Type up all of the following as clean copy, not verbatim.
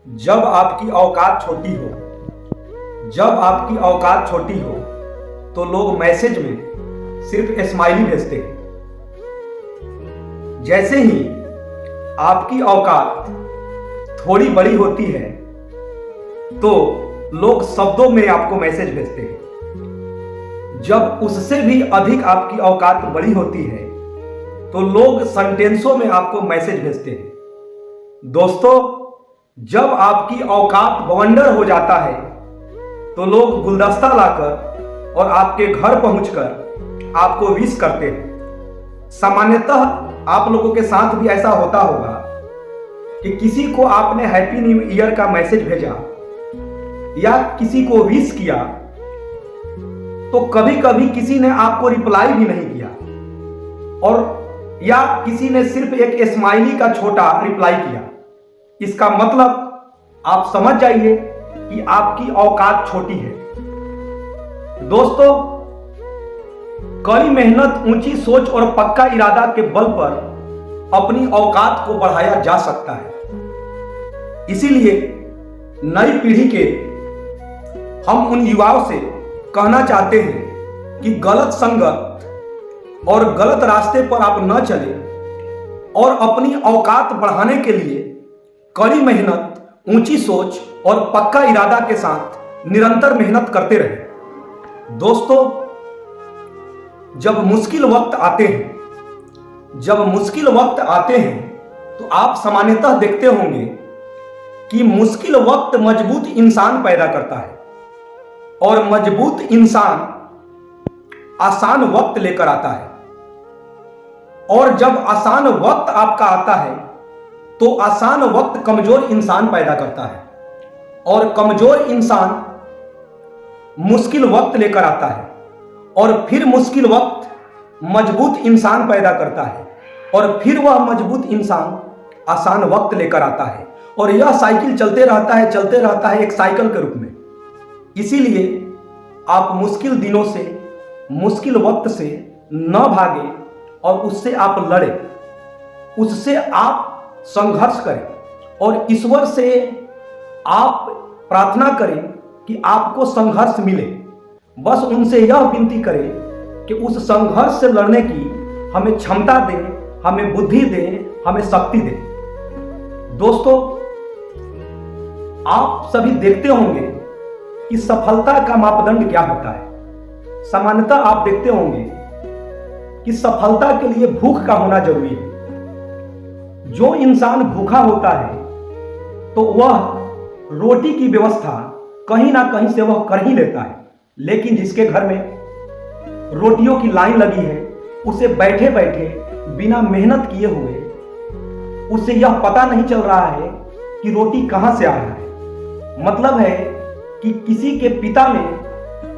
जब आपकी औकात छोटी हो जब आपकी औकात छोटी हो तो लोग मैसेज में सिर्फ स्माइली भेजते हैं। जैसे ही आपकी औकात थोड़ी बड़ी होती है तो लोग शब्दों में आपको मैसेज भेजते हैं। जब उससे भी अधिक आपकी औकात बड़ी होती है तो लोग सेंटेंसों में आपको मैसेज भेजते हैं। दोस्तों, जब आपकी औकात बवंडर हो जाता है तो लोग गुलदस्ता लाकर और आपके घर पहुंचकर आपको विश करते हैं। सामान्यतः आप लोगों के साथ भी ऐसा होता होगा कि किसी को आपने हैप्पी न्यू ईयर का मैसेज भेजा या किसी को विश किया तो कभी कभी किसी ने आपको रिप्लाई भी नहीं किया और या किसी ने सिर्फ एक स्माइली का छोटा रिप्लाई किया। इसका मतलब आप समझ जाइए कि आपकी औकात छोटी है। दोस्तों, कड़ी मेहनत, ऊंची सोच और पक्का इरादा के बल पर अपनी औकात को बढ़ाया जा सकता है। इसीलिए नई पीढ़ी के हम उन युवाओं से कहना चाहते हैं कि गलत संगत और गलत रास्ते पर आप न चलें और अपनी औकात बढ़ाने के लिए कड़ी मेहनत, ऊंची सोच और पक्का इरादा के साथ निरंतर मेहनत करते रहें। दोस्तों, जब मुश्किल वक्त आते हैं तो आप सामान्यतः देखते होंगे कि मुश्किल वक्त मजबूत इंसान पैदा करता है और मजबूत इंसान आसान वक्त लेकर आता है। और जब आसान वक्त आपका आता है तो आसान वक्त कमजोर इंसान पैदा करता है और कमजोर इंसान मुश्किल वक्त लेकर आता है और फिर मुश्किल वक्त मजबूत इंसान पैदा करता है और फिर वह मजबूत इंसान आसान वक्त लेकर आता है और यह साइकिल चलते रहता है एक साइकिल के रूप में। इसीलिए आप मुश्किल दिनों से, मुश्किल वक्त से न भागे और उससे आप लड़े, उससे आप संघर्ष करें और ईश्वर से आप प्रार्थना करें कि आपको संघर्ष मिले। बस उनसे यह विनती करें कि उस संघर्ष से लड़ने की हमें क्षमता दें, हमें बुद्धि दें, हमें शक्ति दें। दोस्तों, आप सभी देखते होंगे कि सफलता का मापदंड क्या होता है। सामान्यतः आप देखते होंगे कि सफलता के लिए भूख का होना जरूरी है। जो इंसान भूखा होता है तो वह रोटी की व्यवस्था कहीं ना कहीं से वह कर ही लेता है, लेकिन जिसके घर में रोटियों की लाइन लगी है उसे बैठे बैठे बिना मेहनत किए हुए उसे यह पता नहीं चल रहा है कि रोटी कहां से आ रहा है। मतलब है कि किसी के पिता ने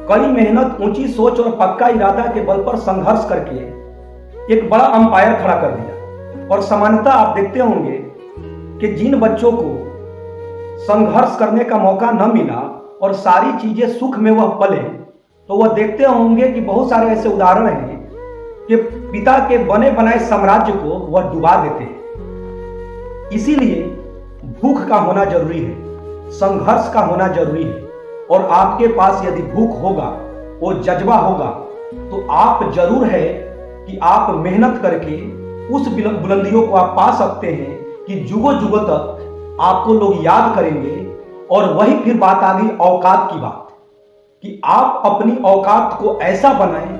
कड़ी मेहनत, ऊंची सोच और पक्का इरादा के बल पर संघर्ष करके एक बड़ा अंपायर खड़ा कर दिया। और सामान्यतः आप देखते होंगे कि जिन बच्चों को संघर्ष करने का मौका न मिला और सारी चीजें सुख में वह पले, तो वह देखते होंगे कि बहुत सारे ऐसे उदाहरण हैं कि पिता के बने बनाए साम्राज्य को वह डुबा देते हैं। इसीलिए भूख का होना जरूरी है, संघर्ष का होना जरूरी है। और आपके पास यदि भूख होगा, वो जज्बा होगा, तो आप जरूर है कि आप मेहनत करके उस बुलंदियों को आप पा सकते हैं कि जुगों जुगों तक आपको लोग याद करेंगे। और वही फिर बात आ गई औकात की बात, कि आप अपनी औकात को ऐसा बनाएं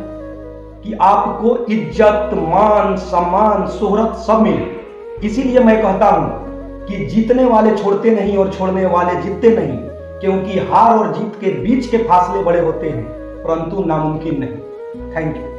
कि आपको इज्जत, मान, सम्मान, शोहरत सब मिले। इसीलिए मैं कहता हूं कि जीतने वाले छोड़ते नहीं और छोड़ने वाले जीतते नहीं, क्योंकि हार और जीत के बीच के फासले बड़े होते हैं परंतु नामुमकिन नहीं। Thank you.